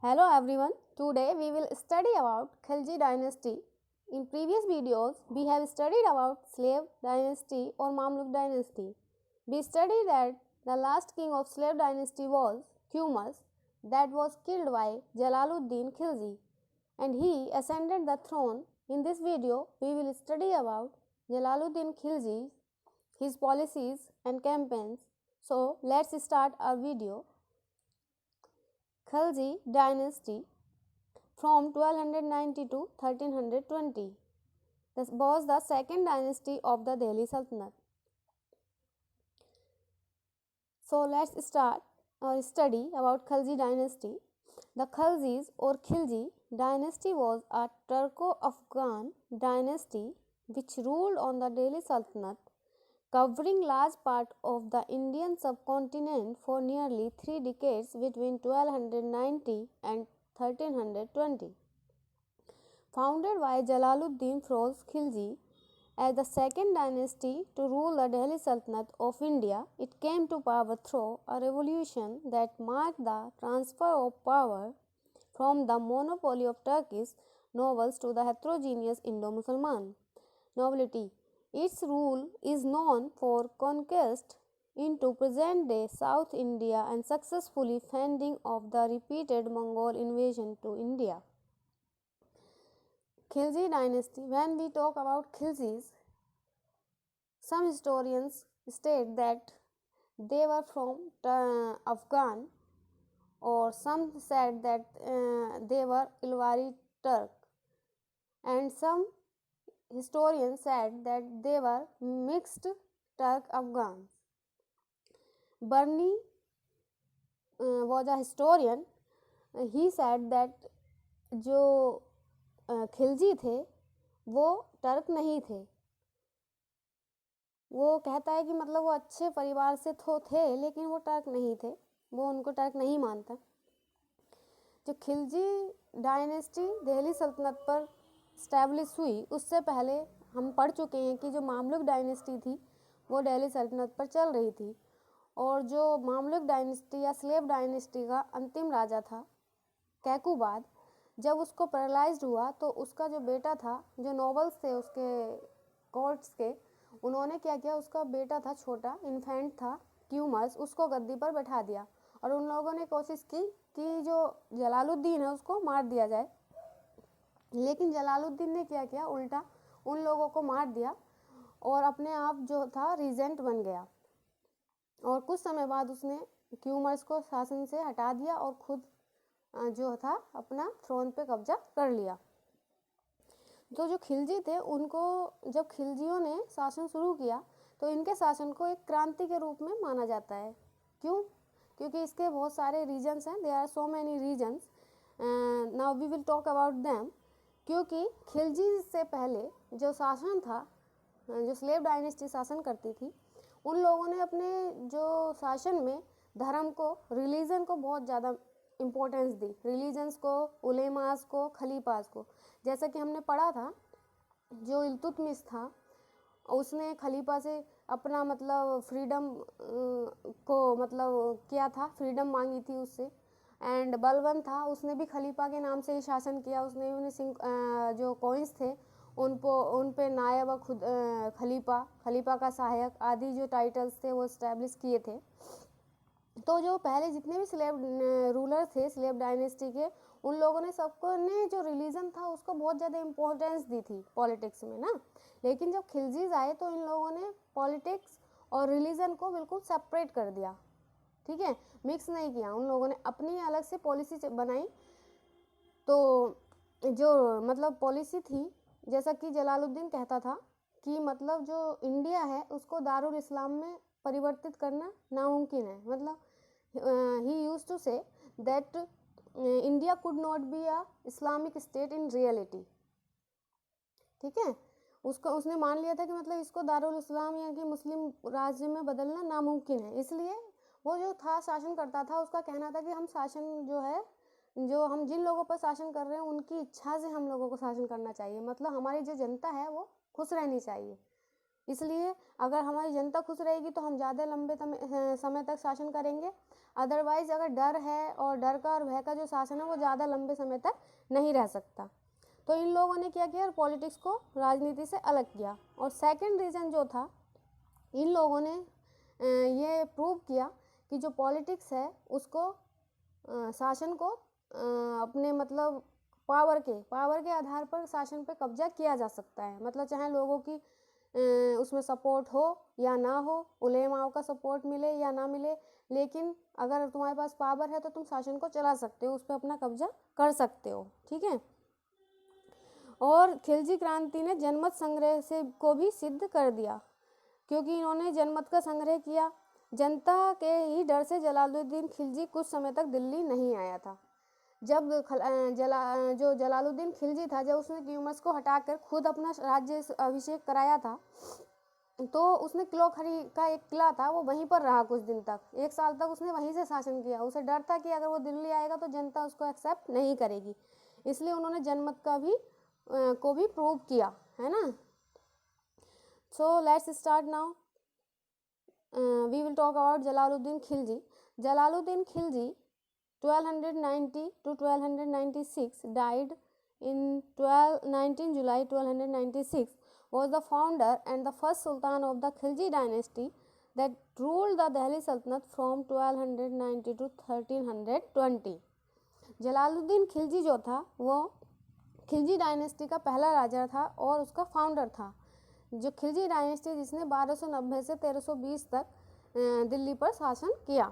Hello everyone, today we will study about Khilji dynasty. In previous videos, we have studied about slave dynasty or Mamluk dynasty. We studied that the last king of slave dynasty was Qumars, that was killed by Jalaluddin Khilji, and he ascended the throne. In this video, we will study about Jalaluddin Khilji, his policies and campaigns. So let's start our video. Khilji dynasty from 1290 to 1320. This was the second dynasty of the Delhi Sultanate. So let's start our study about Khilji dynasty. The Khiljis or Khilji dynasty was a Turco-Afghan dynasty which ruled on the Delhi Sultanate, covering large part of the Indian subcontinent for nearly 3 decades between 1290 and 1320. Founded by Jalaluddin Firoz Khilji as the second dynasty to rule the Delhi Sultanate of India, it came to power through a revolution that marked the transfer of power from the monopoly of Turkish nobles to the heterogeneous Indo-Musalman nobility. Its rule is known for conquest into present-day South India and successfully fending off the repeated Mongol invasion to India. Khilji dynasty. When we talk about Khiljis, some historians state that they were from Afghan, or some said that they were Ilwari Turk, and some historians said that they were mixed Turk-Afghans. Barney was a historian. He said that जो खिलजी थे वो Turk नहीं थे. वो कहता है कि मतलब वो अच्छे परिवार से तो थे लेकिन वो टर्क नहीं थे, वो उनको टर्क नहीं मानता. जो खिलजी डायनेस्टी दिल्ली सल्तनत पर स्टैब्लिश हुई उससे पहले हम पढ़ चुके हैं कि जो मामलुक डायनेस्टी थी वो दिल्ली सल्तनत पर चल रही थी, और जो मामलुक डायनेस्टी या स्लेव डायनेस्टी का अंतिम राजा था कैकुबाद, जब उसको पैरालाइज्ड हुआ तो उसका जो बेटा था, जो नॉबल्स थे उसके कोर्ट्स के, उन्होंने क्या किया, उसका बेटा था छोटा इन्फेंट था क्यूमर्स, उसको गद्दी पर बैठा दिया और उन लोगों ने कोशिश की कि जो जलालुद्दीन है उसको मार दिया जाए. लेकिन जलालुद्दीन ने क्या किया, उल्टा उन लोगों को मार दिया और अपने आप जो था रीजेंट बन गया, और कुछ समय बाद उसने क्यूमर्स को शासन से हटा दिया और खुद जो था अपना थ्रोन पे कब्जा कर लिया. तो जो खिलजी थे उनको जब खिलजियों ने शासन शुरू किया तो इनके शासन को एक क्रांति के रूप में माना जाता है. क्यों? क्योंकि इसके बहुत सारे रीजन्स हैं. There are so many reasons. Now we will talk about them. क्योंकि खिलजी से पहले जो शासन था, जो स्लेव डायनेस्टी शासन करती थी, उन लोगों ने अपने जो शासन में धर्म को, रिलीजन को बहुत ज़्यादा इम्पोर्टेंस दी. रिलीजन्स को, उलेमास को, खलीफास को. जैसा कि हमने पढ़ा था, जो इल्तुतमिश था उसने खलीफा से अपना मतलब फ्रीडम को मतलब किया था, फ्रीडम मांगी थी उससे. एंड बलबन था, उसने भी खलीफा के नाम से ही शासन किया. उसने उन्हें जो कॉइन्स थे उन पे नायब खुद खलीफा का सहायक आदि जो टाइटल्स थे वो इस्टेब्लिश किए थे. तो जो पहले जितने भी स्लेव रूलर थे स्लेव डायनेस्टी के, उन लोगों ने सबको ने जो रिलीजन था उसको बहुत ज़्यादा इम्पोर्टेंस दी थी पॉलिटिक्स में ना. लेकिन जब खिलजीज आए तो इन लोगों ने पॉलिटिक्स और रिलीजन को बिल्कुल सेपरेट कर दिया. ठीक है, मिक्स नहीं किया. उन लोगों ने अपनी अलग से पॉलिसी बनाई. तो जो मतलब पॉलिसी थी, जैसा कि जलालुद्दीन कहता था कि मतलब जो इंडिया है उसको दारुल इस्लाम में परिवर्तित करना नामुमकिन है. मतलब he used to say that India could not be a Islamic state in reality. ठीक है, उसने मान लिया था कि मतलब इसको दारुल इस्लाम या कि मुस्लिम राज्य में बदलना नामुमकिन है. इसलिए वो जो था शासन करता था, उसका कहना था कि हम शासन जो है, जो हम जिन लोगों पर शासन कर रहे हैं उनकी इच्छा से हम लोगों को शासन करना चाहिए. मतलब हमारी जो जनता है वो खुश रहनी चाहिए. इसलिए अगर हमारी जनता खुश रहेगी तो हम ज़्यादा लंबे समय तक शासन करेंगे। अदरवाइज अगर डर है और डर का और भय का जो शासन है वो ज़्यादा लंबे समय तक नहीं रह सकता। तो इन लोगों ने क्या किया, पॉलिटिक्स को राजनीति से अलग किया। और सेकंड रीज़न जो था, इन लोगों ने ये प्रूव किया कि जो पॉलिटिक्स है उसको शासन को अपने मतलब पावर के आधार पर शासन पे कब्जा किया जा सकता है। मतलब चाहे लोगों की उसमें सपोर्ट हो या ना हो, उलेमाओं का सपोर्ट मिले या ना मिले, लेकिन अगर तुम्हारे पास पावर है तो तुम शासन को चला सकते हो, उस पर अपना कब्जा कर सकते हो। ठीक है। और खिलजी क्रांति ने जनमत संग्रह से को भी सिद्ध कर दिया, क्योंकि इन्होंने जनमत का संग्रह किया। जनता के ही डर से जलालुद्दीन खिलजी कुछ समय तक दिल्ली नहीं आया था। जब जो जलालुद्दीन खिलजी था, जब उसने क्यूमस को हटाकर खुद अपना राज्य अभिषेक कराया था, तो उसने क्लोखरी का एक किला था वो वहीं पर रहा कुछ दिन तक, 1 साल तक उसने वहीं से शासन किया। उसे डर था कि अगर वो दिल्ली आएगा तो जनता उसको एक्सेप्ट नहीं करेगी, इसलिए उन्होंने जनमत का भी को भी प्रूव किया, है ना। So let's start now. We will talk about Jalaluddin Khilji. Jalaluddin Khilji 1290 to 1296 died in 19 July 1296, was the founder and the first sultan of the Khilji dynasty that ruled the Delhi Sultanate from 1290 to 1320. Jalaluddin Khilji जो था वो Khilji dynasty का पहला राजा था और उसका founder था। जो खिलजी डायनेस्टी जिसने 1290 से 1320 तक दिल्ली पर शासन किया।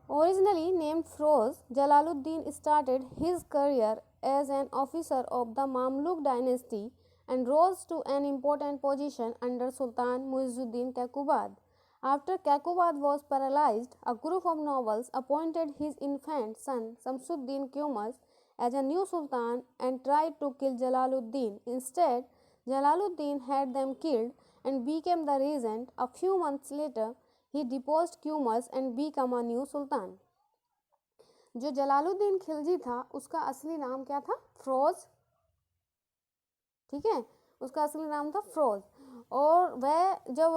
Originally named Firoz, Jalaluddin started his career as an officer of the Mamluk dynasty and rose to an important position under Sultan Muizzuddin Qaqqubad. After Qaqqubad was paralyzed, a group of nobles appointed his infant son Samsuddin Qumars as a new sultan and tried to kill Jalaluddin. Instead, Jalaluddin had them killed and became the regent. A few months later, he deposed Qumars and became a new sultan. जो जलालुद्दीन खिलजी था उसका असली नाम क्या था? फिरोज। ठीक है, उसका असली नाम था फिरोज। और वह जब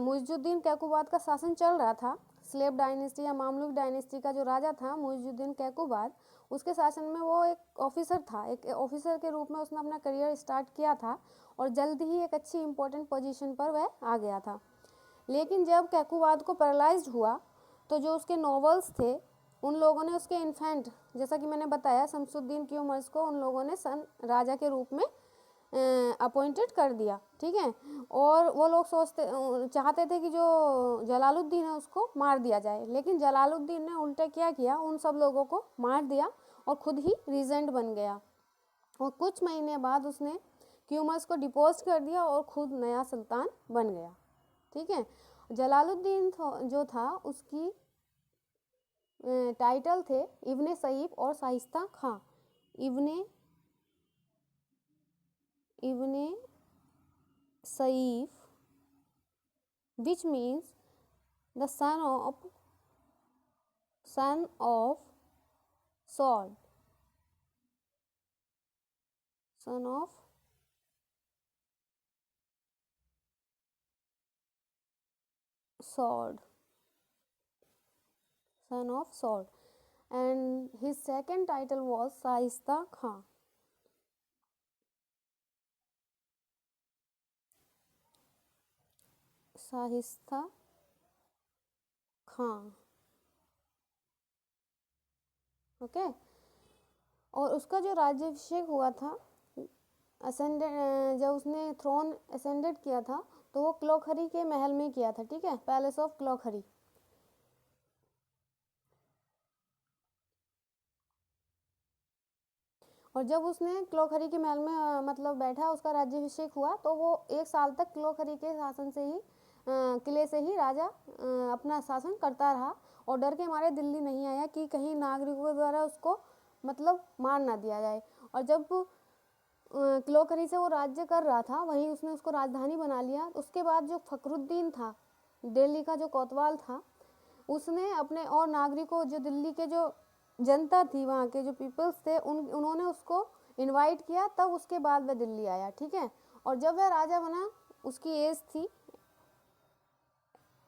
मुइजुद्दीन कैकुबाद का शासन चल रहा था, स्लेव डायनेस्टी या मामलुक डायनेस्टी का जो राजा था मुइजुद्दीन कैकुबाद, उसके शासन में वो एक ऑफिसर था। एक ऑफिसर के रूप में उसने अपना करियर स्टार्ट किया था और जल्द ही एक अच्छी इंपॉर्टेंट पोजीशन पर वह आ गया था। लेकिन जब कैकुबाद को पैरालाइज्ड हुआ तो जो उसके नॉवेल्स थे उन लोगों ने उसके इन्फेंट, जैसा कि मैंने बताया, शमसुद्दीन क्यूमर्स को उन लोगों ने सन राजा के रूप में अपॉइंटेड कर दिया। ठीक है, और वो लोग चाहते थे कि जो जलालुद्दीन है उसको मार दिया जाए, लेकिन जलालुद्दीन ने उल्टा क्या किया, उन सब लोगों को मार दिया और खुद ही रीजेंट बन गया। और कुछ महीने बाद उसने क्यूमर्स को डिपोज कर दिया और खुद नया सुल्तान बन गया। ठीक है, जलालुद्दीन जो था उसकी टाइटल थे इब्ने सईफ और शाइस्ता खां। इब्ने सईफ which means the son of sword, son of sword, and his second title was Shaista Khan. Shaista Khan, okay. और उसका जो राज्याभिषेक हुआ था, जब उसने थ्रोन असेंडेड किया था तो वो क्लोखरी के महल में किया था। ठीक है, पैलेस ऑफ क्लोखरी। और जब उसने क्लोखरी के महल में मतलब बैठा, उसका राज्याभिषेक हुआ, तो वो 1 साल तक क्लोखरी के शासन से ही किले से ही राजा अपना शासन करता रहा और डर के मारे दिल्ली नहीं आया कि कहीं नागरिकों द्वारा उसको मतलब मार ना दिया जाए। और जब क्लोखरी से वो राज्य कर रहा था, वहीं उसने उसको राजधानी बना लिया। उसके बाद जो फखरुद्दीन था, दिल्ली का जो कोतवाल था, उसने अपने और नागरिकों, जो दिल्ली के जो जनता थी, वहाँ के जो पीपल्स थे, उन्होंने उसको इनवाइट किया, तब उसके बाद वह दिल्ली आया। ठीक है, और जब वह राजा बना उसकी एज थी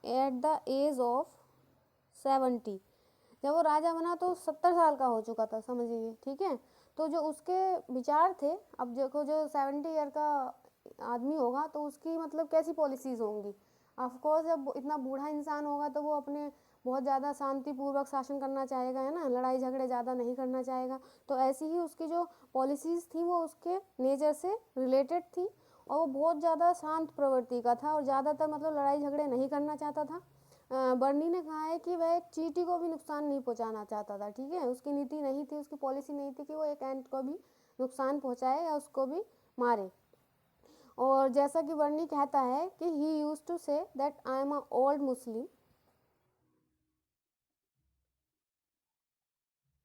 एट द एज ऑफ 70। जब वो राजा बना तो 70 साल का हो चुका था, समझिए, ठीक है। तो जो उसके विचार थे, अब देखो जो 70 ईयर का आदमी होगा तो उसकी मतलब कैसी पॉलिसीज़ होंगी। ऑफ कोर्स जब इतना बूढ़ा इंसान होगा तो वो अपने बहुत ज़्यादा शांतिपूर्वक शासन करना चाहेगा, है ना, लड़ाई झगड़े ज़्यादा नहीं करना चाहेगा। तो ऐसी ही उसकी जो पॉलिसीज़ थी वो उसके नेचर से रिलेटेड थी और वो बहुत ज़्यादा शांत प्रवृत्ति का था और ज़्यादातर मतलब लड़ाई झगड़े नहीं करना चाहता था। बर्नी ने कहा है कि वह एक चींटी को भी नुकसान नहीं पहुंचाना चाहता था, ठीक है। उसकी नीति नहीं थी, उसकी पॉलिसी नहीं थी कि वो एक एंट को भी नुकसान पहुंचाए या उसको भी मारे। और जैसा कि बर्नी कहता है कि he used to say that I am a old Muslim,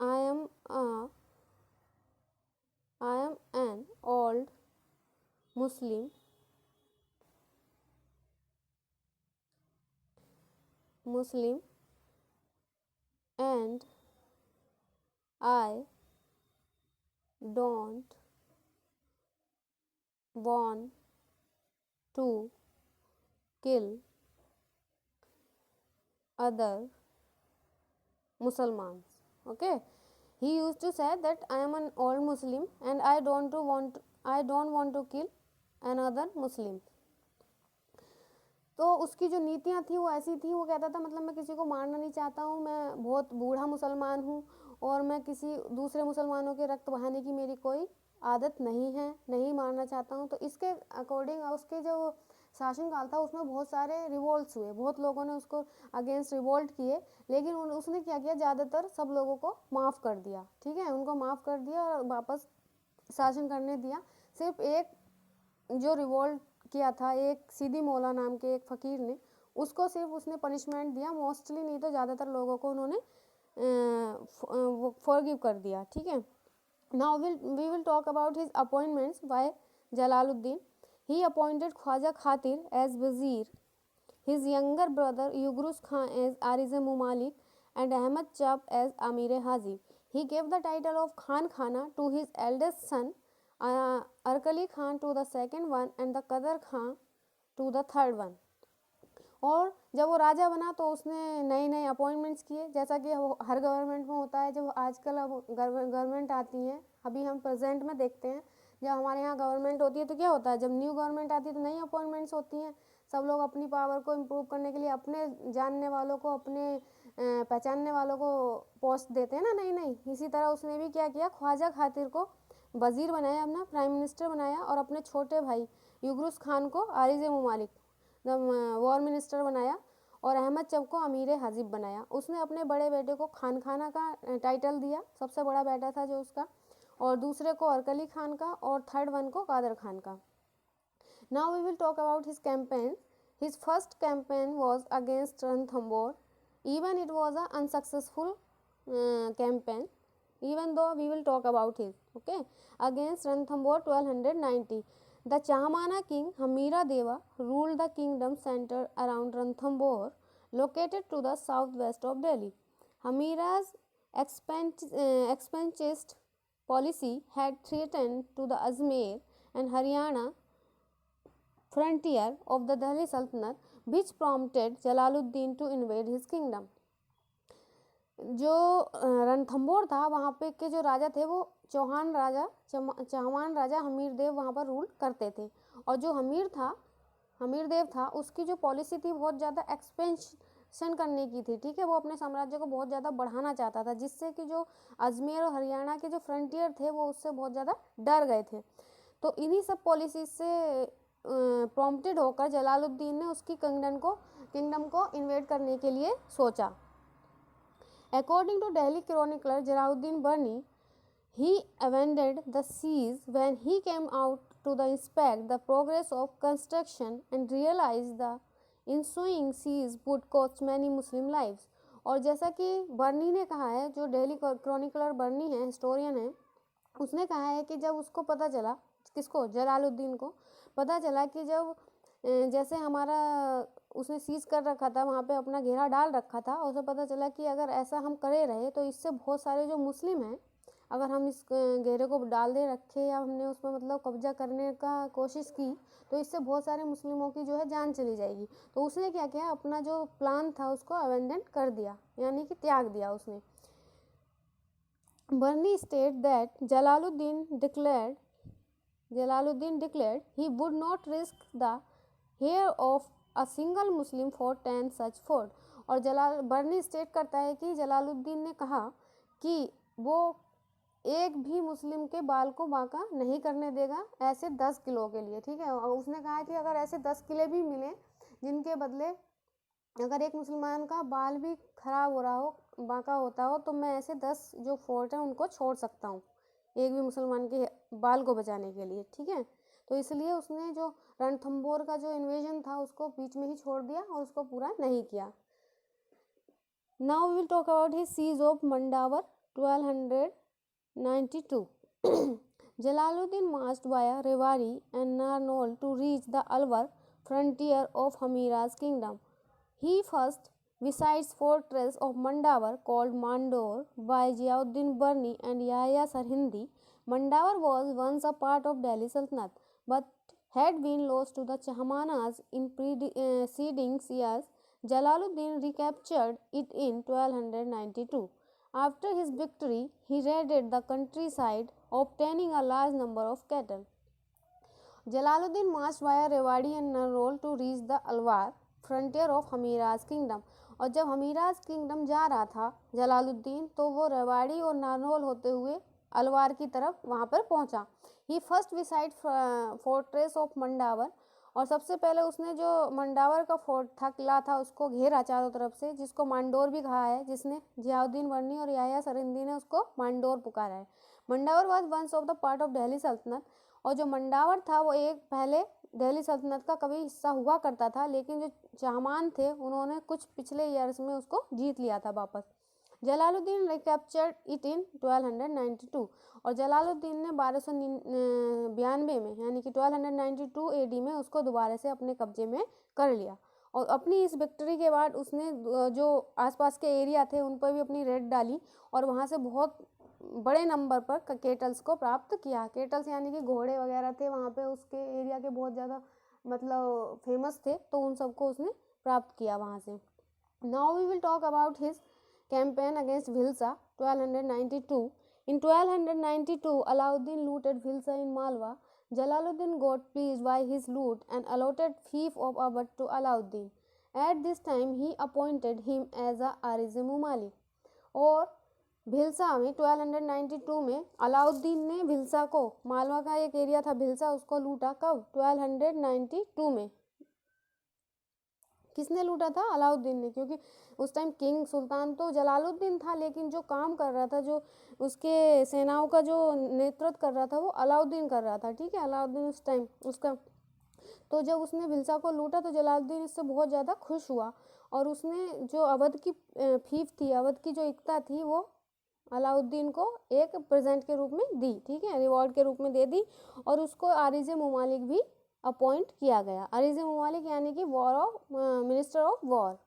I am an old Muslim and I don't want to kill other Muslims. Okay, he used to say that I am an old Muslim and I don't want to kill another Muslim. तो उसकी जो नीतियाँ थी वो ऐसी थी, वो कहता था मतलब मैं किसी को मारना नहीं चाहता हूँ, मैं बहुत बूढ़ा मुसलमान हूँ और मैं किसी दूसरे मुसलमानों के रक्त बहाने की मेरी कोई आदत नहीं है, नहीं मारना चाहता हूँ। तो इसके अकॉर्डिंग उसके जो शासनकाल था उसमें बहुत सारे रिवोल्ट्स हुए, बहुत लोगों ने उसको अगेंस्ट रिवोल्ट किए, लेकिन उसने क्या किया, ज़्यादातर सब लोगों को माफ़ कर दिया, ठीक है, उनको माफ़ कर दिया और वापस शासन करने दिया। सिर्फ एक जो रिवोल्ट किया था, एक सीदी मौला नाम के एक फ़कीर ने, उसको सिर्फ उसने पनिशमेंट दिया, मोस्टली नहीं तो ज़्यादातर लोगों को उन्होंने फॉरगिव कर दिया, ठीक है। Now we will talk about his appointments by Jalaluddin. He appointed Khwaja Khatir as वजीर, his younger brother Yugrus Khan as Ariz Mumalik and Ahmad Chap as Amir Hazib. He gave the title of Khan Khana to his eldest son Arkali Khan to the second one and the Qadar Khan to the third one. और जब वो राजा बना तो उसने नए नए appointments किए, जैसा कि हर गवर्नमेंट में होता है। जब आजकल अब गवर्नमेंट आती है, अभी हम प्रेजेंट में देखते हैं, जब हमारे यहाँ गवर्नमेंट होती है तो क्या होता है, जब न्यू गवर्नमेंट आती है तो नई अपॉइंटमेंट्स होती हैं। सब लोग अपनी पावर को इम्प्रूव करने के लिए अपने जानने वालों को, अपने पहचानने वालों को पोस्ट देते हैं ना नई नई। इसी तरह उसने भी क्या किया, ख्वाजा खातिर को वज़ीर बनाया, अपना प्राइम मिनिस्टर बनाया और अपने छोटे भाई युगरुस खान को आरिज़ मुमालिक वॉर मिनिस्टर बनाया और अहमद चब को अमीर हाजिब बनाया। उसने अपने बड़े बेटे को खान खाना का टाइटल दिया, सबसे बड़ा बेटा था जो उसका, और दूसरे को अरकली खान का और थर्ड वन को कादर खान का। Now we will talk about his campaign. His first campaign was against Ranthambore. Even it was an unsuccessful campaign, even though we will talk about it. Okay, against Ranthambore 1290. The Chahamana king Hamira Deva ruled the kingdom centered around Ranthambore, located to the southwest of Delhi. Hamira's expansionist policy had threatened to the Ajmer and Haryana frontier of the Delhi Sultanate, which prompted Jalaluddin to invade his kingdom. जो रणथंबोर था वहाँ पे के जो राजा थे वो चौहान राजा हमीर देव वहाँ पर रूल करते थे। और जो हमीर देव था उसकी जो पॉलिसी थी बहुत ज़्यादा एक्सपेंशन करने की थी, ठीक है। वो अपने साम्राज्य को बहुत ज़्यादा बढ़ाना चाहता था, जिससे कि जो अजमेर और हरियाणा के जो फ्रंटियर थे वो उससे बहुत ज़्यादा डर गए थे। तो इन्हीं सब पॉलिसी से प्रॉम्प्टेड होकर जलालुद्दीन ने उसकी किंगडम को इन्वेड करने के लिए सोचा। According to Delhi chronicler Jalaluddin Burni, he abandoned the siege when he came out to inspect the progress of construction and realized the ensuing siege would cost many Muslim lives. और जैसा कि बर्नी ने कहा है, जो डेली क्रॉनिकलर बर्नी है, historian है, उसने कहा है कि जब उसको पता चला, किसको, जलालुद्दीन को पता चला कि जब जैसे हमारा उसने सीज कर रखा था, वहाँ पे अपना घेरा डाल रखा था, और उसे पता चला कि अगर ऐसा हम करे रहे तो इससे बहुत सारे जो मुस्लिम हैं अगर हम इस घेरे को डाल दे रखे या हमने उसमें मतलब कब्जा करने का कोशिश की तो इससे बहुत सारे मुस्लिमों की जो है जान चली जाएगी। तो उसने क्या किया, अपना जो प्लान था उसको अबेंडन कर दिया, यानी कि त्याग दिया उसने। Barani state that Jalaluddin declared he would not risk the hair of a single Muslim for 10 such fort। और बर्नी स्टेट करता है कि जलालुद्दीन ने कहा कि वो एक भी मुस्लिम के बाल को बांका नहीं करने देगा ऐसे 10 किलो के लिए, ठीक है। और उसने कहा कि अगर ऐसे 10 किले भी मिले जिनके बदले अगर एक मुसलमान का बाल भी खराब हो रहा हो, बांका होता हो, तो मैं ऐसे 10 जो फोर्ट हैं उनको छोड़ सकता हूँ एक भी मुसलमान के बाल को बचाने के लिए, ठीक है। तो इसलिए उसने जो रणथंबोर का जो इन्वेजन था उसको बीच में ही छोड़ दिया और उसको पूरा नहीं किया। Now we will talk about his siege of Mandawar 1292। Jalaluddin marched via Rewari and Narnaul to reach the Alwar frontier of Hamira's kingdom. He first besieged fortress of Mandawar called Mandor by Ziauddin Burni and Yahya Sarhindi. Mandawar was once a part of Delhi Sultanate but had been lost to the Chahmanas in preceding years. Jalaluddin recaptured it in 1292. After his victory, he raided the countryside, obtaining a large number of cattle. Jalaluddin marched via Rewari and Narol to reach the Alwar frontier of Hamir's kingdom. और जब हमीराज kingdom जा रहा था जलालुद्दीन तो वो रेवाड़ी और नारनौल होते हुए अलवार की तरफ वहाँ पर पहुँचा। ही फर्स्ट विसाइड फोर्ट्रेस ऑफ मंडावर, और सबसे पहले उसने जो मंडावर का फोर्ट था, किला था, उसको घेरा चारों तरफ से, जिसको मांडोर भी कहा है, जिसने जियाउद्दीन वर्नी और याह्या सरहिंदी ने उसको मांडोर पुकारा है। Mandawar was once of the part of Delhi sultanate, और जो मंडावर था वो एक पहले दिल्ली सल्तनत का कभी हिस्सा हुआ करता था, लेकिन जो चाहमान थे उन्होंने कुछ पिछले ईयर्स में उसको जीत लिया था वापस। जलालुद्दीन रिकैप्चर्ड इट इन 1292, और जलालुद्दीन ने 1292 में यानी कि 1292 AD में उसको दोबारा से अपने कब्जे में कर लिया। और अपनी इस विक्ट्री के बाद उसने जो आसपास के एरिया थे उन पर भी अपनी रेड डाली और वहाँ से बहुत बड़े नंबर पर केटल्स को प्राप्त किया। केटल्स यानी कि घोड़े वगैरह थे वहाँ पे, उसके एरिया के बहुत ज़्यादा मतलब फेमस थे, तो उन सबको उसने प्राप्त किया वहाँ से। Now we will talk about his campaign against Bhilsa 1292. In 1292, Alauddin looted Bhilsa in Malwa. Jalaluddin got pleased by his loot and allotted fief of Awadh to Alauddin. At this time, he appointed him as a Ariz-e-Mumalik. और भिलसा में 1292 में अलाउद्दीन ने भिलसा को, मालवा का एक area था भिलसा, उसको लूटा। कब? 1292 में। किसने लूटा था? अलाउद्दीन ने, क्योंकि उस टाइम किंग सुल्तान तो जलालुद्दीन था, लेकिन जो काम कर रहा था, जो उसके सेनाओं का जो नेतृत्व कर रहा था वो अलाउद्दीन कर रहा था, ठीक है। अलाउद्दीन उस टाइम उसका, तो जब उसने भिलसा को लूटा तो जलालुद्दीन इससे बहुत ज़्यादा खुश हुआ और उसने जो अवध की फीफ थी, अवध की जो इक्ता थी, वो अलाउद्दीन को एक प्रेजेंट के रूप में दी, ठीक है, रिवॉर्ड के रूप में दे दी। और उसको आरिज़-ए-मुमालिक भी अपॉइंट किया गया। आरिज़-ए-मुमालिक यानी कि minister of war.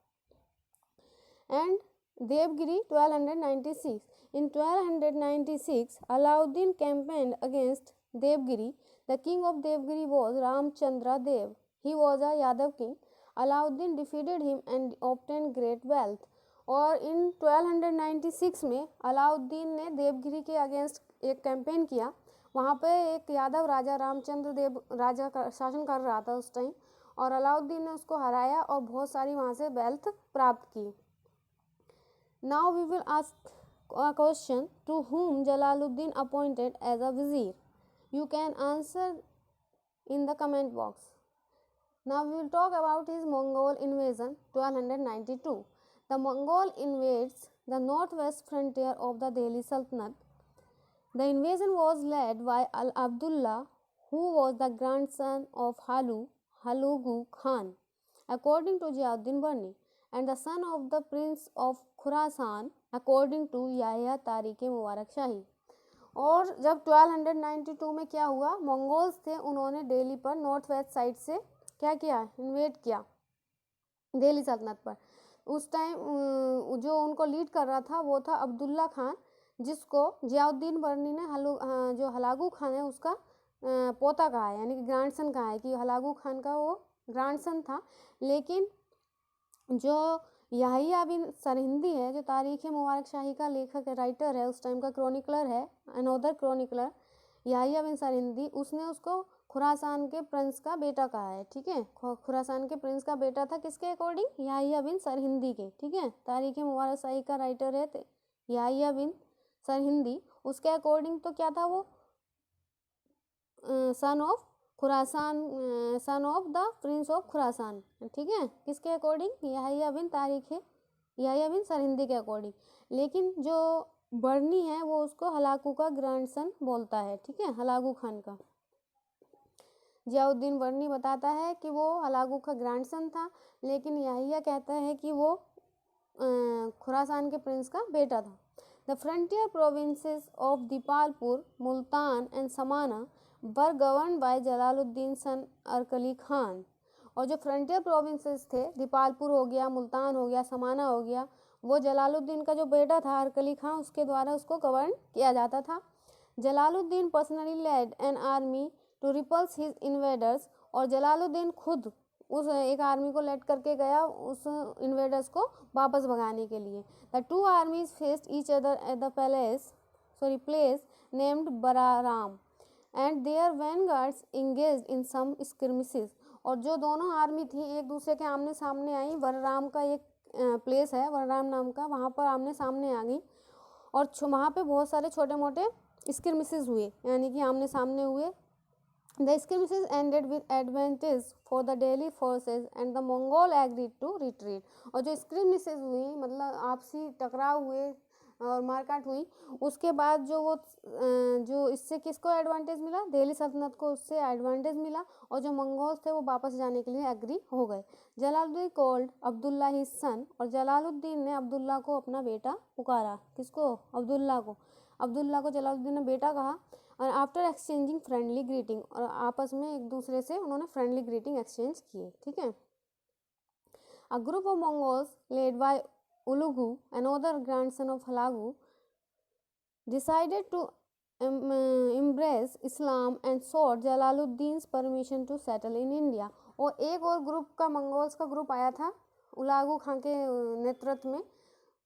And Devagiri 1296। In 1296 Alauddin campaigned against Devagiri. The king of Devagiri was Ramchandra Dev. He was a Yadav king. Alauddin defeated him and obtain great wealth. और इन 1296 में अलाउद्दीन ने देवगिरी के अगेंस्ट एक कैंपेन किया। वहाँ पे एक यादव राजा रामचंद्र देव राजा का शासन कर रहा था उस टाइम, और अलाउद्दीन ने उसको हराया और बहुत सारी वहाँ से वेल्थ प्राप्त की। Now we will ask a question, to whom Jalaluddin appointed as a vizier? You can answer in the comment box. Now we will talk about his Mongol invasion 1292. The Mongol invades the northwest frontier of the Delhi Sultanate. The invasion was led by Abdullah, who was the grandson of Hulagu Khan, according to Ziauddin Burni, and the son of the Prince of Khurasan, according to Yahya Tariq-e-Mubarak Shahi. और जब 1292 में क्या हुआ, Mongols थे, उन्होंने दिल्ली पर north west side से क्या किया, इन्वेड किया दिल्ली सल्तनत पर। उस टाइम जो उनको लीड कर रहा था वो था अब्दुल्ला खान, जिसको जियाउद्दीन बर्नी ने जो हलाकू खान है उसका पोता कहा है, यानी कि ग्रैंडसन कहा है, कि हलाकू खान का वो ग्रैंडसन था। लेकिन जो याहिया बिन सरहिंदी है, जो तारीख़ मुबारक शाही का लेखक है, राइटर है, उस टाइम का क्रॉनिकलर है, अनोदर क्रॉनिकलर याहिया बिन सरहिंदी, उसने उसको खुरासान के प्रिंस का बेटा कहा है। ठीक है, खुरासान के प्रिंस का बेटा था किसके अकॉर्डिंग? याहिया बिन सरहिंदी के। ठीक है, तारीख़ मुबारक शाही का राइटर है याहिया बिन सरहिंदी, उसके अकॉर्डिंग तो क्या था वो? Son of Khorasan, son of the Prince of Khorasan. ठीक है, किसके अकॉर्डिंग? याहिया बिन सरहिंदी के अकॉर्डिंग। लेकिन जो बर्नी है वो उसको हलाकू का ग्रैंडसन बोलता है। ठीक है, हलाकू खान का। जियाउद्दीन बर्नी बताता है कि वो हलाकू का ग्रैंडसन था, लेकिन याहिया कहता है कि वो खुरासान के प्रिंस का बेटा था। The frontier provinces of Dipalpur, Multan and Samana were govern by Jalaluddin son Arkali Khan. और जो फ्रंटियर प्रोविंसेस थे, दीपालपुर हो गया, मुल्तान हो गया, समाना हो गया, वो जलालुद्दीन का जो बेटा था अरकली खान, उसके द्वारा उसको गवर्न किया जाता था। Jalaluddin personally led an army to repulse his invaders. और जलालुद्दीन खुद उस एक आर्मी को लेड करके गया उस इन्वेडर्स को वापस भगाने के लिए। The two armies faced each other at the place named Bararam and their vanguards engaged in some skirmishes. और जो दोनों आर्मी थी एक दूसरे के आमने सामने आई, बराराम का एक प्लेस है बराराम नाम का, वहाँ पर आमने सामने आ गई, और वहाँ पे बहुत सारे छोटे मोटे स्क्रिमिसेस हुए, यानी कि आमने सामने हुए। The skirmishes ended with advantage for the Delhi forces and the Mongol agreed to retreat। और जो skirmishes हुई मतलब आपसी टकराव हुए और मारकाट हुई, उसके बाद जो इससे किसको एडवांटेज मिला? दिल्ली सल्तनत को उससे एडवांटेज मिला, और जो मंगोल्स थे वो वापस जाने के लिए एग्री हो गए। Jalaluddin called Abdullah his son, और जलालुद्दीन ने अब्दुल्ला को अपना बेटा पुकारा। किसको? अब्दुल्ला को जलालुद्दीन ने बेटा कहा। और आफ्टर एक्सचेंजिंग फ्रेंडली ग्रीटिंग, और आपस में एक दूसरे से उन्होंने फ्रेंडली ग्रीटिंग एक्सचेंज किए। ठीक है, a group of Mongols led by Ulughu, another grandson of Halaku, decided to embrace Islam and sought Jalaluddin's permission to settle in India. और एक और ग्रुप का मंगोल्स का ग्रुप आया था उलागू खां के नेतृत्व में,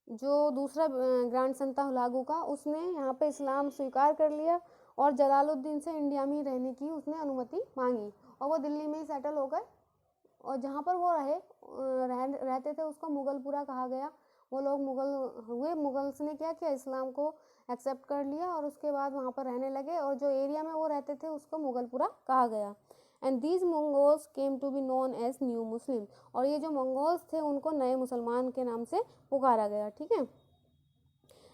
जो दूसरा ग्रैंडसन था हुलागू का, उसने यहाँ पे इस्लाम स्वीकार कर लिया और जलालुद्दीन से इंडिया में रहने की उसने अनुमति मांगी, और वो दिल्ली में ही सेटल हो गए। और जहाँ पर वो रहते थे उसको मुगलपुरा कहा गया। वो लोग मुगल हुए, मुगल्स ने क्या किया? इस्लाम को एक्सेप्ट कर लिया और उसके बाद वहाँ पर रहने लगे, और जो एरिया में वो रहते थे उसको मुगलपुरा कहा गया। And these Mongols came to be known as new Muslim. और ये जो मंगोल्स थे उनको नए मुसलमान के नाम से पुकारा गया। ठीक है,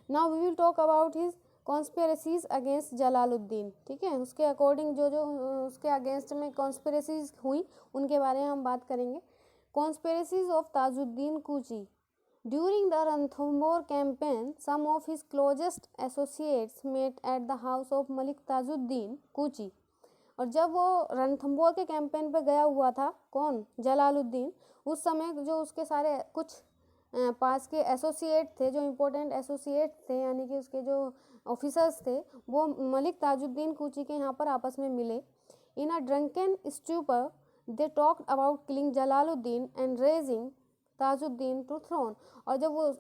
now we will talk about his conspiracies against Jalaluddin. ठीक है, उसके अकॉर्डिंग जो उसके अगेंस्ट में कॉन्स्पिरेसीज हुई उनके बारे में हम बात करेंगे। Conspiracies of Tajuddin Kuchi. During the Ranthambore campaign some of his closest associates met at the house of Malik Tajuddin Kuchi. और जब वो रणथंबोर के कैंपेन पे गया हुआ था, कौन? जलालुद्दीन, उस समय जो उसके सारे कुछ पास के एसोसिएट थे, जो इम्पोर्टेंट एसोसिएट थे, यानी कि उसके जो ऑफिसर्स थे, वो मलिक ताजुद्दीन कूची के यहाँ पर आपस में मिले। In a drunken stupor they talked about killing Jalaluddin and raising Tajuddin to throne. और जब वो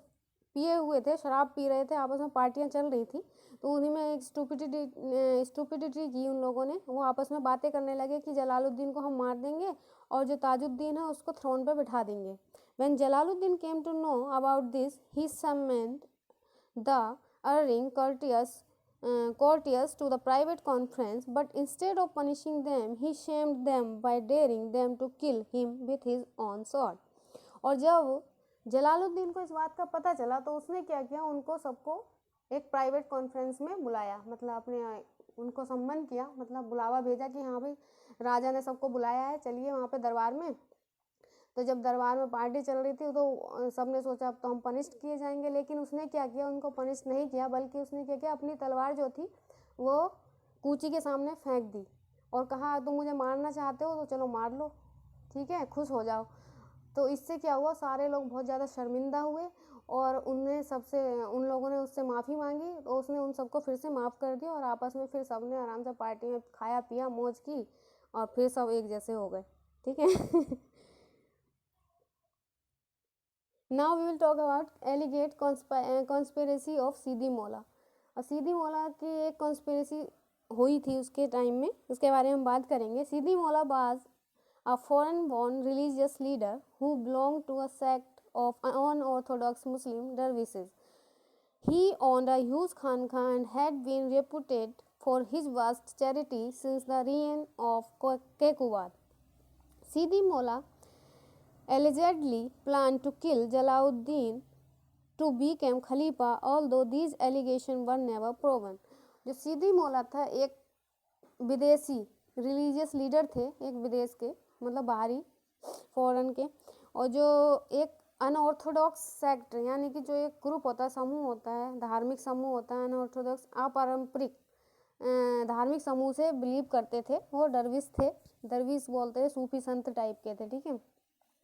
पिए हुए थे, शराब पी रहे थे, आपस में पार्टियां चल रही थी, तो उन्हीं में एक स्टूपिडिटी की उन लोगों ने। वो आपस में बातें करने लगे कि जलालुद्दीन को हम मार देंगे और जो ताजुद्दीन है उसको थ्रोन पे बिठा देंगे। When Jalaluddin came to know about this, he summoned the erring courtiers to the private conference, but instead of punishing them, he shamed them by daring them to kill him with his own sword। और जब जलालुद्दीन को इस बात का पता चला तो उसने क्या किया? उनको सबको एक प्राइवेट कॉन्फ्रेंस में बुलाया, मतलब अपने उनको सम्मन किया, मतलब बुलावा भेजा कि हाँ भाई राजा ने सबको बुलाया है, चलिए वहाँ पे दरबार में। तो जब दरबार में पार्टी चल रही थी तो सबने सोचा अब तो हम पनिश किए जाएंगे, लेकिन उसने क्या किया? उनको पनिश नहीं किया, बल्कि उसने क्या किया? अपनी तलवार जो थी वो कूची के सामने फेंक दी और कहा तुम मुझे मारना चाहते हो तो चलो मार लो, ठीक है, खुश हो जाओ। तो इससे क्या हुआ? सारे लोग बहुत ज़्यादा शर्मिंदा हुए और उन लोगों ने उससे माफ़ी मांगी, तो उसने उन सबको फिर से माफ़ कर दिया और आपस में फिर सब ने आराम से पार्टी में खाया पिया मौज की और फिर सब एक जैसे हो गए। ठीक है। Now we will talk about alleged conspiracy of Sidi Maula. और सीदी मौला की एक कॉन्स्पिरेसी हुई थी उसके टाइम में, उसके बारे में बात करेंगे। सीदी मौला was a foreign-born religious leader who belonged to a sect of unorthodox Muslim dervishes. He owned a huge khanqa and had been reputed for his vast charity since the reign of Kekuwar. Sidi Molla allegedly planned to kill Jalaluddin to become Khalifa, although these allegations were never proven. जो सीदी मौला था एक विदेशी religious leader थे, एक विदेश के मतलब बाहरी फॉरेन के, और जो एक अनऑर्थोडॉक्स सेक्ट यानी कि जो एक ग्रुप होता है, समूह होता है, धार्मिक समूह होता है, अनऑर्थोडॉक्स अपारंपरिक धार्मिक समूह से बिलीव करते थे। वो दरविश थे, दरविश बोलते हैं, सूफी संत टाइप के थे। ठीक है।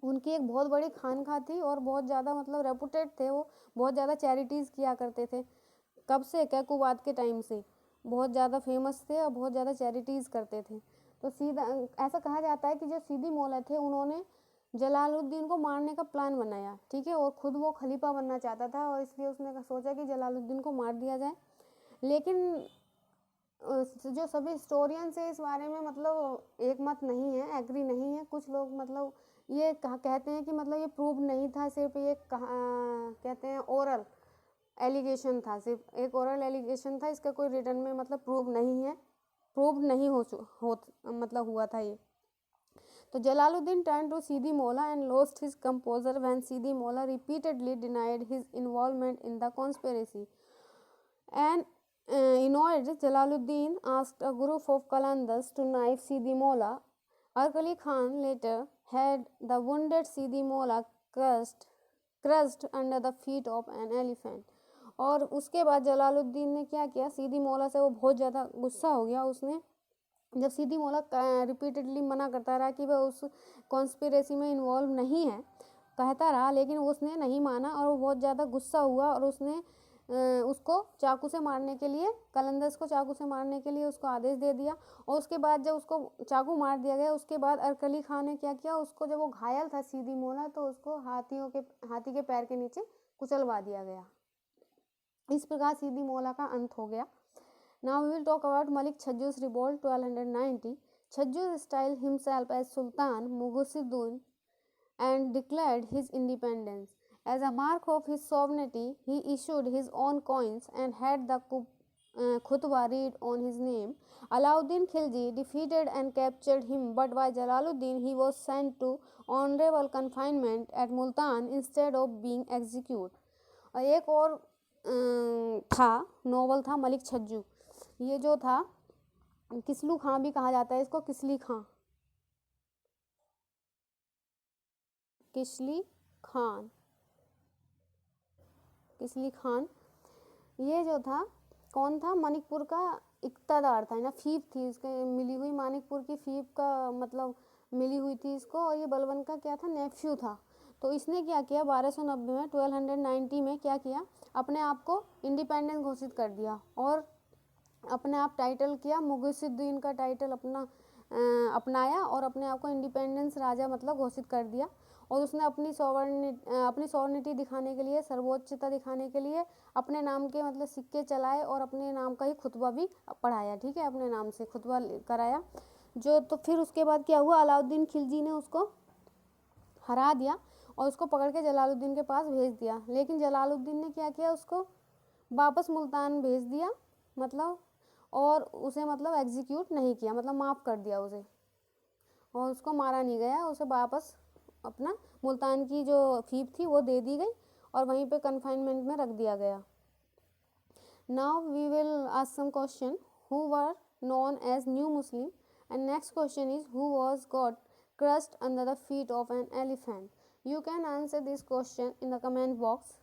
उनकी एक बहुत बड़ी खानका थी और बहुत ज़्यादा मतलब रेपुटेड थे, वो बहुत ज़्यादा चैरिटीज़ किया करते थे। कब से? कैकुबाद के टाइम से बहुत ज़्यादा फेमस थे और बहुत ज़्यादा चैरिटीज़ करते थे। तो सीधा ऐसा कहा जाता है कि जो सीदी मौला थे उन्होंने जलालुद्दीन को मारने का प्लान बनाया। ठीक है। और ख़ुद वो खलीफा बनना चाहता था और इसलिए उसने सोचा कि जलालुद्दीन को मार दिया जाए। लेकिन जो सभी हिस्टोरियंस है इस बारे में मतलब एक मत नहीं है, एग्री नहीं है। कुछ लोग मतलब ये कहते हैं कि मतलब ये प्रूव नहीं था, सिर्फ ये कहते हैं ओरल एलिगेशन था, सिर्फ एक ओरल एलिगेशन था, इसका कोई रिटर्न में मतलब प्रूव नहीं है, प्रूव नहीं मतलब हुआ था ये। तो Jalaluddin turned to Sidi Molla and lost his composure when Sidi Molla repeatedly denied his involvement in the conspiracy. And annoyed, Jalaluddin asked a group of Qalandars to knife Sidi Molla. Arkali Khan later had the wounded Sidi Molla crushed under the feet of an elephant. और उसके बाद जलालुद्दीन ने क्या किया, सीदी मौला से वो बहुत ज़्यादा गुस्सा हो गया। उसने जब सीदी मौला रिपीटेडली मना करता रहा कि वह उस कॉन्स्पिरेसी में इन्वॉल्व नहीं है, कहता रहा, लेकिन उसने नहीं माना और वो बहुत ज़्यादा गुस्सा हुआ और उसने उसको चाकू से मारने के लिए, कलंदर्स को चाकू से मारने के लिए उसको आदेश दे दिया। और उसके बाद जब उसको चाकू मार दिया गया, उसके बाद अरकली खान ने क्या किया, उसको जब वो घायल था सीदी मौला, तो उसको हाथी के पैर के नीचे कुचलवा दिया गया। इस प्रकार सीदी मौला का अंत हो गया। Now we will talk about Malik Chhajju's revolt 1290. Chhajju styled himself as Sultan Mughisuddin and declared his independence. As a mark of his sovereignty, he issued his own coins and had the khutbah read on his name. Alauddin Khilji defeated and captured him, but by Jalaluddin he was sent to honorable confinement at Multan instead of being executed. और एक और था novel था मलिक छज्जू। ये जो था किसलू खां भी कहा जाता है इसको, किसली खान। ये जो था कौन था, मणिकपुर का इक़्तिदार था ना, फीफ थी इसके मिली हुई, मणिकपुर की फीफ का मतलब मिली हुई थी इसको। और ये बलबन का क्या था, नेफ्यू था। तो इसने क्या किया 1290 में 1290 में क्या किया, अपने आप को इंडिपेंडेंस घोषित कर दिया और अपने आप टाइटल किया, मुगीसुद्दीन का टाइटल अपनाया और अपने आप को इंडिपेंडेंस राजा मतलब घोषित कर दिया। और उसने अपनी सॉवरेनिटी दिखाने के लिए, सर्वोच्चता दिखाने के लिए अपने नाम के मतलब सिक्के चलाए और अपने नाम का ही खुतबा भी पढ़ाया। ठीक है, अपने नाम से खुतबा कराया जो। तो फिर उसके बाद क्या हुआ, अलाउद्दीन खिलजी ने उसको हरा दिया और उसको पकड़ के जलालुद्दीन के पास भेज दिया। लेकिन जलालुद्दीन ने क्या किया, उसको वापस मुल्तान भेज दिया मतलब, और उसे मतलब एग्जीक्यूट नहीं किया, मतलब माफ़ कर दिया उसे, और उसको मारा नहीं गया। उसे वापस अपना मुल्तान की जो फीप थी वो दे दी गई और वहीं पे कन्फाइनमेंट में रख दिया गया। Now we will ask some question, who were known as new Muslim, and next question is who was got crushed under the feet of an elephant. You can answer this question in the comment box.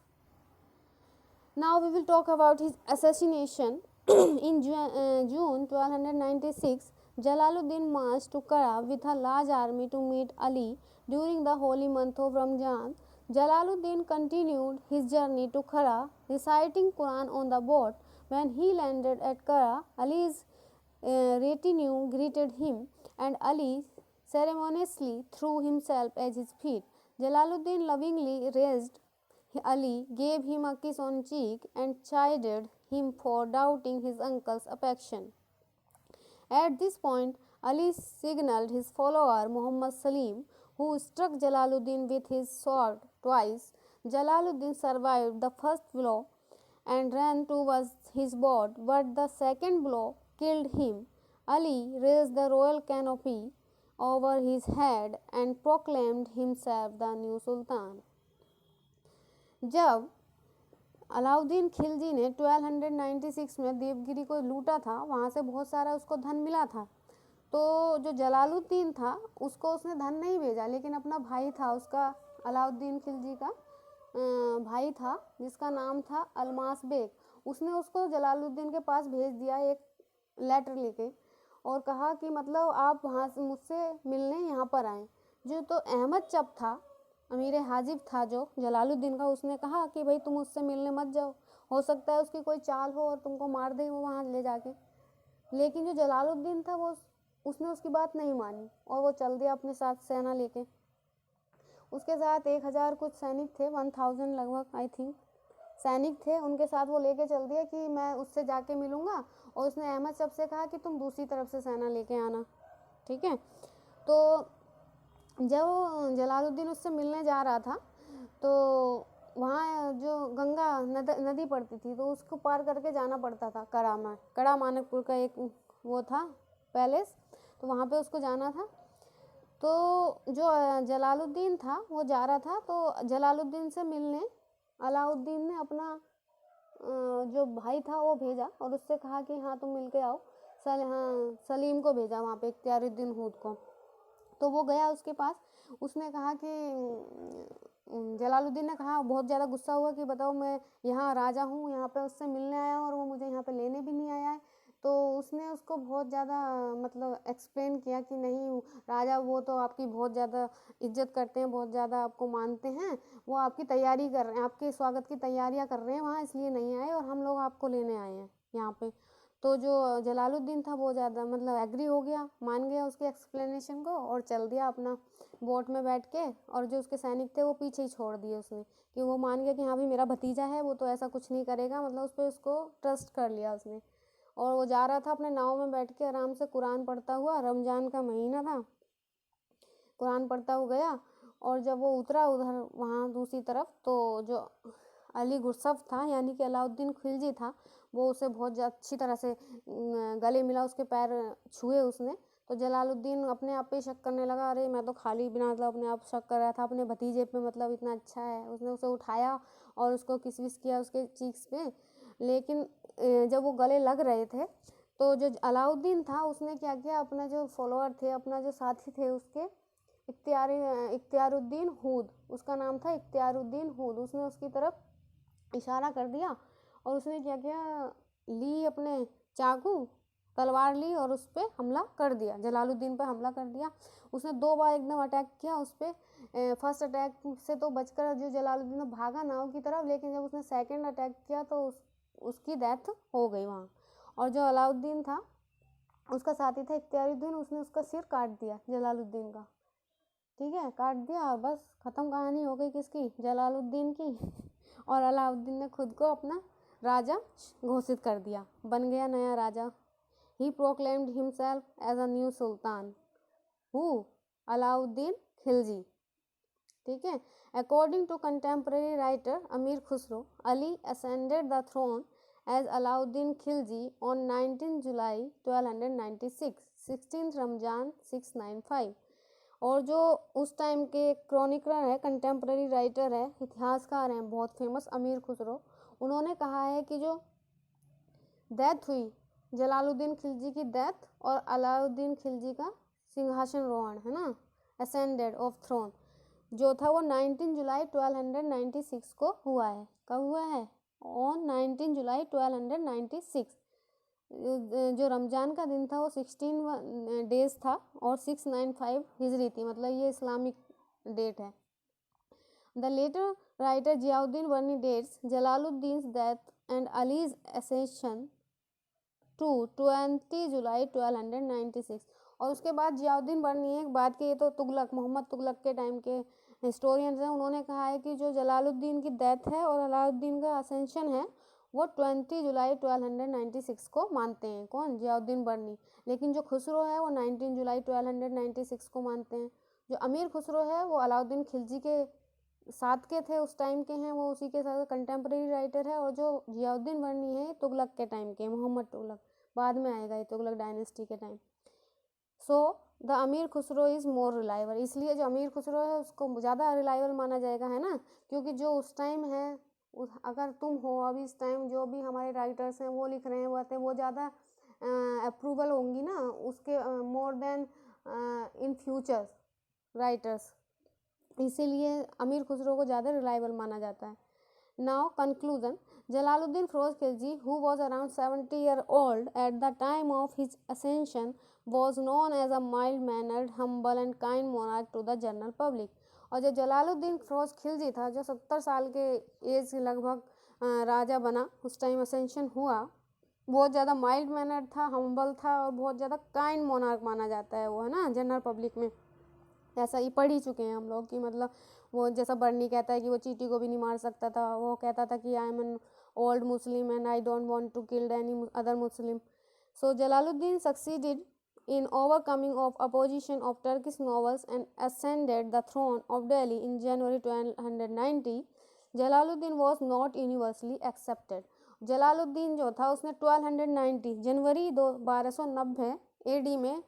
Now we will talk about his assassination. In June 1296, Jalaluddin marched to Kara with a large army to meet Ali during the holy month of Ramzan. Jalaluddin continued his journey to Kara, reciting Quran on the boat. When he landed at Kara, Ali's retinue greeted him, and Ali ceremoniously threw himself at his feet. Jalaluddin lovingly raised Ali, gave him a kiss on cheek, and chided him for doubting his uncle's affection. At this point, Ali signaled his follower Muhammad Salim, who struck Jalaluddin with his sword twice. Jalaluddin survived the first blow and ran towards his boat, but the second blow killed him. Ali raised the royal canopy over his head and proclaimed himself the new sultan. जब अलाउद्दीन खिलजी ने 1296 में देवगिरी को लूटा था, वहाँ से बहुत सारा उसको धन मिला था। तो जो जलालुद्दीन था उसको उसने धन नहीं भेजा, लेकिन अपना भाई था उसका, अलाउद्दीन खिलजी का भाई था जिसका नाम था अलमास बेग, उसने उसको जलालुद्दीन के पास भेज दिया एक लेटर लेके और कहा कि मतलब आप वहाँ से मुझसे मिलने यहाँ पर आए। जो तो अहमद चप था, अमीर हाजिब था जो जलालुद्दीन का, उसने कहा कि भाई तुम उससे मिलने मत जाओ, हो सकता है उसकी कोई चाल हो और तुमको मार दे वो वहाँ ले जाके। लेकिन जो जलालुद्दीन था वो उसने उसकी बात नहीं मानी और वो चल दिया अपने साथ सेना लेके। उसके साथ 1000 कुछ सैनिक थे, 1000 लगभग आई थिंक सैनिक थे, उनके साथ वो लेके चल दिया कि मैं उससे जाके मिलूँगा। और उसने अहमद शब से कहा कि तुम दूसरी तरफ से सेना लेके आना, ठीक है। तो जब जलालुद्दीन उससे मिलने जा रहा था तो वहाँ जो गंगा नदी पड़ती थी तो उसको पार करके जाना पड़ता था। कड़ा मानकपुर का एक वो था पैलेस, तो वहाँ पे उसको जाना था। तो जो जलालुद्दीन था वो जा रहा था, तो जलालुद्दीन से मिलने अलाउद्दीन ने अपना जो भाई था वो भेजा और उससे कहा कि हाँ तुम मिल के आओ। सलीम को भेजा वहाँ पे, इख्तियारुद्दीन हूद को। तो वो गया उसके पास, उसने कहा कि जलालुद्दीन ने कहा, बहुत ज़्यादा गुस्सा हुआ कि बताओ मैं यहाँ राजा हूँ, यहाँ पे उससे मिलने आया हूँ और वो मुझे यहाँ पे लेने भी नहीं आया है। तो उसने उसको बहुत ज़्यादा मतलब एक्सप्लेन किया कि नहीं राजा वो तो आपकी बहुत ज़्यादा इज्जत करते हैं, बहुत ज़्यादा आपको मानते हैं, वो आपकी तैयारी कर रहे हैं, आपके स्वागत की तैयारियाँ कर रहे हैं वहाँ, इसलिए नहीं आए और हम लोग आपको लेने आए हैं यहाँ पे। तो जो जलालुद्दीन था वो ज़्यादा मतलब एग्री हो गया, मान गया उसके एक्सप्लेनेशन को और चल दिया अपना बोट में बैठ के। और जो उसके सैनिक थे वो पीछे ही छोड़ दिए उसने, कि वो मान गया कि हाँ भी मेरा भतीजा है, वो तो ऐसा कुछ नहीं करेगा, मतलब उस पर उसको ट्रस्ट कर लिया उसने। और वो जा रहा था अपने नाव में बैठ के आराम से कुरान पढ़ता हुआ, रमज़ान का महीना था, कुरान पढ़ता हुआ गया। और जब वो उतरा उधर वहाँ दूसरी तरफ, तो जो अली गुरसफ था यानी कि अलाउद्दीन खिलजी था, वो उसे बहुत अच्छी तरह से गले मिला, उसके पैर छुए उसने। तो जलालुद्दीन अपने आप पे शक करने लगा, अरे मैं तो खाली बिना मतलब अपने आप शक कर रहा था अपने भतीजे पे, मतलब इतना अच्छा है। उसने उसे उठाया और उसको किस विस किया उसके चीक्स पे। लेकिन जब वो गले लग रहे थे तो जो अलाउद्दीन था उसने क्या किया, अपना जो फॉलोअर थे, अपना जो साथी थे उसके, इख्तियारुद्दीन हूद, उसका नाम था इख्तियारुद्दीन हूद, उसने उसकी तरफ इशारा कर दिया और उसने क्या किया, ली अपने चाकू तलवार ली और उस पर हमला कर दिया, जलालुद्दीन पर हमला कर दिया। उसने 2 बार एकदम अटैक किया उस पर। फर्स्ट अटैक से तो बचकर जो जलालुद्दीन भागा नाव की तरफ, लेकिन जब उसने सेकंड अटैक किया तो उसकी डेथ हो गई वहाँ। और जो अलाउद्दीन था उसका साथी था इख्तियारुद्दीन, उसने उसका सिर काट दिया जलालुद्दीन का, ठीक है, काट दिया और बस ख़त्म कहानी हो गई किसकी, जलालुद्दीन की। और अलाउद्दीन ने खुद को अपना राजा घोषित कर दिया, बन गया नया राजा। He proclaimed himself as a new sultan who Alauddin Khilji, ठीक है। According to contemporary writer Amir Khusro, Ali ascended the throne as Alauddin Khilji on 19 July 1296, 16 Ramzan 695। और जो उस टाइम के क्रॉनिकलर है, कंटेम्प्रेरी राइटर है, इतिहासकार हैं बहुत फेमस अमीर खुसरो, उन्होंने कहा है कि जो डेथ हुई जलालुद्दीन खिलजी की डेथ और अलाउद्दीन खिलजी का सिंहासन रोहण है ना, असेंडेड ऑफ थ्रोन जो था वो 19 जुलाई 1296 को हुआ है। कब हुआ है? On 19 July 1296। जो रमज़ान का दिन था वो 16 डेज था और 695 हिजरी थी, मतलब ये इस्लामिक डेट है। The later writer Ziauddin Barni dates Jalaluddin's death and Ali's accession to 20 जुलाई 1296। और उसके बाद जियाउद्दीन बर्नी एक बात के, ये तो तुगलक, मोहम्मद तुगलक के टाइम के हिस्टोरियंस हैं, उन्होंने कहा है कि जो जलालुद्दीन की डेथ है और अलाउद्दीन का असेंशन है वो 20 जुलाई 1296 को मानते हैं। कौन? जियाउद्दीन बर्नी। लेकिन जो खुसरो है वो 19 जुलाई 1296 को मानते हैं। जो अमीर खुसरो है वो अलाउद्दीन खिलजी के साथ के थे, उस टाइम के हैं, वो उसी के साथ कंटेम्प्रेरी राइटर है। और जो जियाउद्दीन बर्नी है तुगलक के टाइम के, मोहम्मद तुगलक, बाद में आएगा ये तुगलक डायनेस्टी के टाइम। सो द अमीर खुसरो इज़ मोर रिलायबल, इसलिए जो अमीर खुसरो है उसको ज़्यादा रिलायबल माना जाएगा, है ना, क्योंकि जो उस टाइम है, अगर तुम हो अभी इस टाइम जो भी हमारे राइटर्स हैं वो लिख रहे हैं बातें, वो ज़्यादा अप्रूवल होंगी ना उसके, more than in future writers, इसीलिए अमीर खुसरो को ज़्यादा रिलायबल माना जाता है। Now conclusion, Jalaluddin Firoz Khilji, who was around 70 years old at the time of his ascension, was known as a mild-mannered, humble and kind monarch to the general public। और जो जलालुद्दीन फिरोज खिलजी था, जो 70 साल के एज के लगभग राजा बना, उस टाइम असेंशन हुआ, बहुत ज़्यादा माइल्ड मैनर्ड था, हम्बल था और बहुत ज़्यादा काइंड मोनार्क माना जाता है वो, है ना, जनरल पब्लिक में। ऐसा ही पढ़ ही चुके हैं हम लोग कि मतलब वो जैसा बर्नी कहता है कि वो चींटी को भी नहीं मार सकता था, वो कहता था कि I am an old Muslim and I don't want to kill any other Muslim. So Jalaluddin succeeded in overcoming of opposition of Turkish nobles and ascended the throne of Delhi in January 1290। Jalaluddin was not universally accepted। Jalaluddin जो था उसने 1290 जनवरी 1290 AD में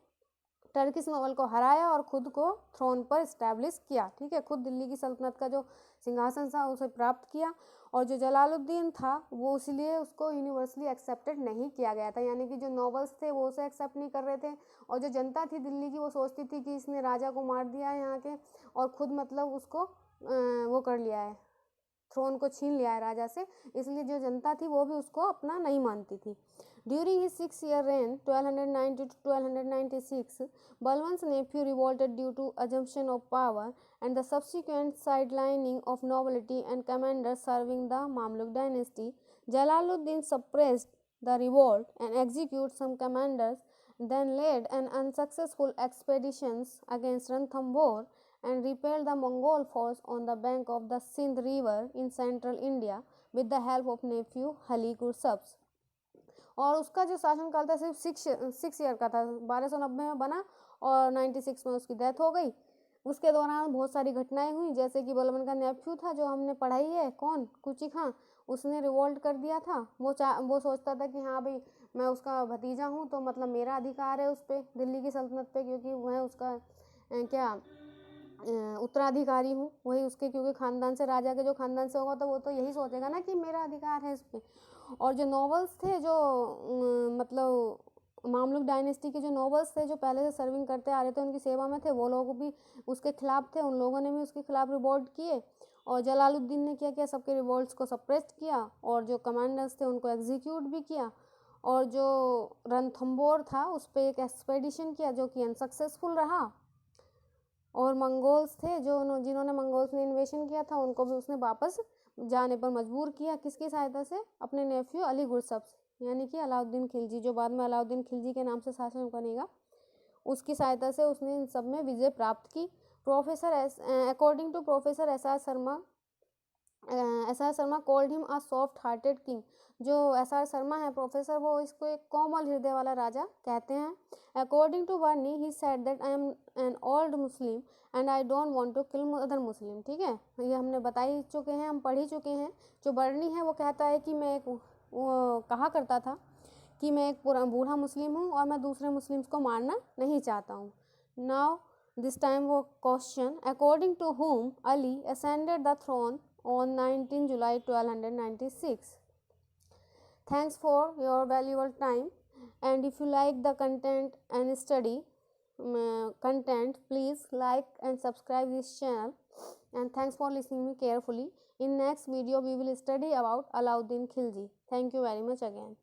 Turkish Nobel को हराया और खुद को throne पर इस्टेब्लिश किया। ठीक है, खुद दिल्ली की सल्तनत का जो सिंहासन था उसे प्राप्त किया। और जो जलालुद्दीन था वो इसलिए उसको यूनिवर्सली एक्सेप्टेड नहीं किया गया था, यानी कि जो नॉबल्स थे वो उसे एक्सेप्ट नहीं कर रहे थे, और जो जनता थी दिल्ली की वो सोचती थी कि इसने राजा को मार दिया है यहाँ के, और खुद मतलब उसको वो कर लिया है, थ्रोन को छीन लिया है राजा से, इसलिए जो जनता थी वो भी उसको अपना नहीं मानती थी। During his 6-year reign 1290 to 1296, Balwan's nephew revolted due to assumption of power and the subsequent sidelining of nobility and commanders serving the Mamluk dynasty. Jalaluddin suppressed the revolt and executed some commanders, then led an unsuccessful expeditions against Ranthambore and repelled the Mongol force on the bank of the Sindh River in central India with the help of nephew Ali Gursabs। और उसका जो शासनकाल था सिर्फ 6 year का था, 1290 में बना और 96 में उसकी डेथ हो गई। उसके दौरान बहुत सारी घटनाएं हुई, जैसे कि बलबन का नेफ्यू था जो हमने पढ़ाई है, कौन, कुची खां, उसने रिवोल्ट कर दिया था। वो सोचता था कि हाँ भाई मैं उसका भतीजा हूँ तो मतलब मेरा अधिकार है उस पर, दिल्ली की सल्तनत पे, क्योंकि मैं उसका क्या उत्तराधिकारी हूँ, वही उसके, क्योंकि ख़ानदान से, राजा के जो ख़ानदान से होगा तो वो तो यही सोचेगा ना कि मेरा अधिकार है इस पर। और जो नॉवेल्स थे जो मतलब मामलुक डायनेस्टी के जो नॉवेल्स थे जो पहले से सर्विंग करते आ रहे थे, उनकी सेवा में थे, वो लोग भी उसके खिलाफ थे, उन लोगों ने भी उसके खिलाफ रिवोल्ट किए। और जलालुद्दीन ने क्या किया, सबके रिवोल्ट्स को सप्रेस किया और जो कमांडर्स थे उनको एग्जीक्यूट भी किया। और जो रणथंबोर था उस पर एक एक्सपेडिशन किया जो कि अनसक्सेसफुल रहा। और मंगोल्स थे जिन्होंने मंगोल्स ने इन्वेशन किया था, उनको भी उसने वापस जाने पर मजबूर किया, किसकी सहायता से, अपने नेफ्यू अली गुरसब से, यानी कि अलाउद्दीन खिलजी, जो बाद में अलाउद्दीन खिलजी के नाम से शासन बनेगा, उसकी सहायता से उसने इन सब में विजय प्राप्त की। According to professor S R. Sharma called him a soft hearted king. जो एस.आर. शर्मा है प्रोफेसर, वो इसको एक कोमल हृदय वाला राजा कहते हैं। According to Barani he said that I am an old Muslim and I don't want to kill other Muslim. ठीक है, ये हमने बता ही चुके हैं, हम पढ़ ही चुके हैं। जो बर्नी है वो कहता है कि मैं वो कहा करता था कि मैं एक बूढ़ा मुस्लिम हूँ और मैं दूसरे मुस्लिम्स को मारना नहीं चाहता हूँ। नाउ दिस टाइम वो question, according to whom Ali ascended the throne on 19 July 1296। Thanks for your valuable time, and if you like the content and study content, please like and subscribe this channel, and thanks for listening me carefully. In next video we will study about Alauddin Khilji. Thank you very much again.